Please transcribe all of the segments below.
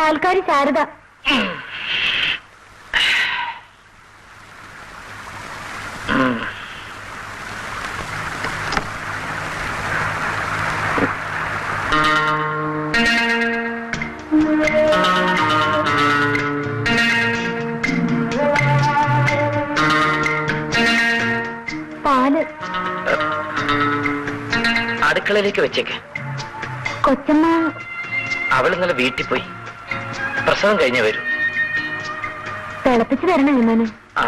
പാൽക്കാരി ശാരദ. പാല് അടുക്കളയിലേക്ക് വെച്ചേക്ക്. കൊച്ചമ്മ അവൾ ഇന്നലെ വീട്ടിൽ പോയി. പ്രസവം കഴിഞ്ഞേ വരൂ. തിളപ്പിച്ച് തരണേ യമാനെ. ആ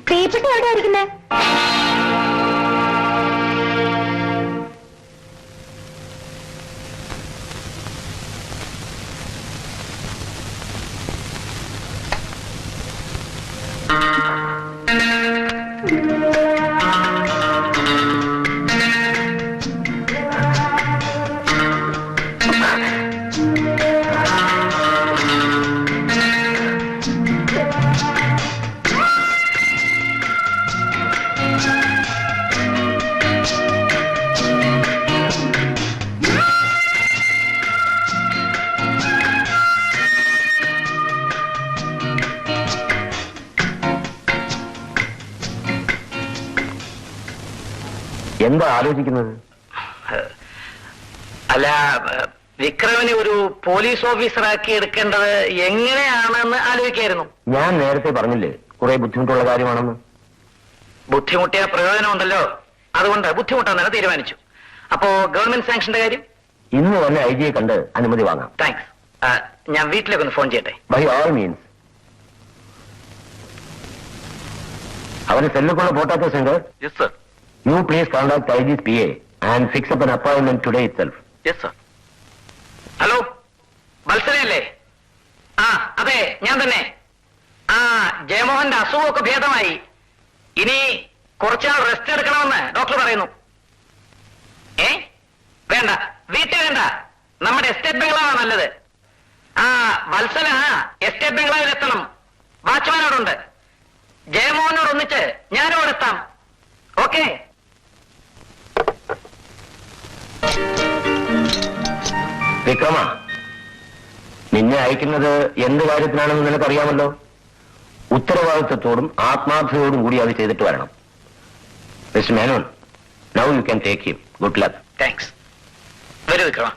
തീപ്പെട്ടി എവിടെ ആയിരിക്കുന്നേ? എന്താ ആലോചിക്കുന്നത്? അല്ല, വിക്രമിനെ ഒരു പോലീസ് ഓഫീസറാക്കി എടുക്കേണ്ടത് എങ്ങനെയാണെന്ന് ആലോചിക്കായിരുന്നു. ഞാൻ നേരത്തെ പറഞ്ഞില്ലേ കുറെ ബുദ്ധിമുട്ടുള്ള കാര്യമാണെന്ന്. ബുദ്ധിമുട്ടിയ പ്രയോജനമുണ്ടല്ലോ, അതുകൊണ്ട് ബുദ്ധിമുട്ടാൻ തന്നെ തീരുമാനിച്ചു. അപ്പോ ഗവൺമെന്റ് സാങ്ഷന്റെ കാര്യം ഇന്ന് തന്നെ ഐ ജിയെ കണ്ട് അനുമതി വാങ്ങാം. താങ്ക്സ്. ഞാൻ വീട്ടിലേക്ക് ഒന്ന് ഫോൺ ചെയ്യട്ടെ. By all means. അവന് സെല്ലുക്കുള്ള പോട്ടാത്ത centre. Yes sir. You please contact IG's PA and fix up an appointment today itself. Yes, sir. Hello, വത്സലയല്ലേ? ആ അതെ, ഞാൻ തന്നെ. ആ ജയമോഹന്റെ അസുഖമൊക്കെ ഭേദമായി. ഇനി കുറച്ചാൾ റെസ്റ്റ് എടുക്കണമെന്ന് ഡോക്ടർ പറയുന്നു. വേണ്ട, വീട്ടിൽ വേണ്ട, നമ്മുടെ എസ്റ്റേറ്റ് ബംഗ്ലാവാണ് നല്ലത്. ആ വത്സല എസ്റ്റേറ്റ് ബംഗ്ലാവിൽ എത്തണം. വാച്ച്മാനോടുണ്ട്. ജയമോഹനോട് ഒന്നിച്ച് ഞാനും അവിടെ എത്താം. ഓക്കെ? വിക്രമ, നിന്നെ അയക്കുന്നത് എന്ത് കാര്യത്തിനാണെന്ന് നിനക്കറിയാമല്ലോ. ഉത്തരവാദിത്വത്തോടും ആത്മാർത്ഥതയോടും കൂടി അത് ചെയ്തിട്ട് വരണം. Mister Menon, now you can take him. Good luck. Thanks. വരൂ വിക്രമ.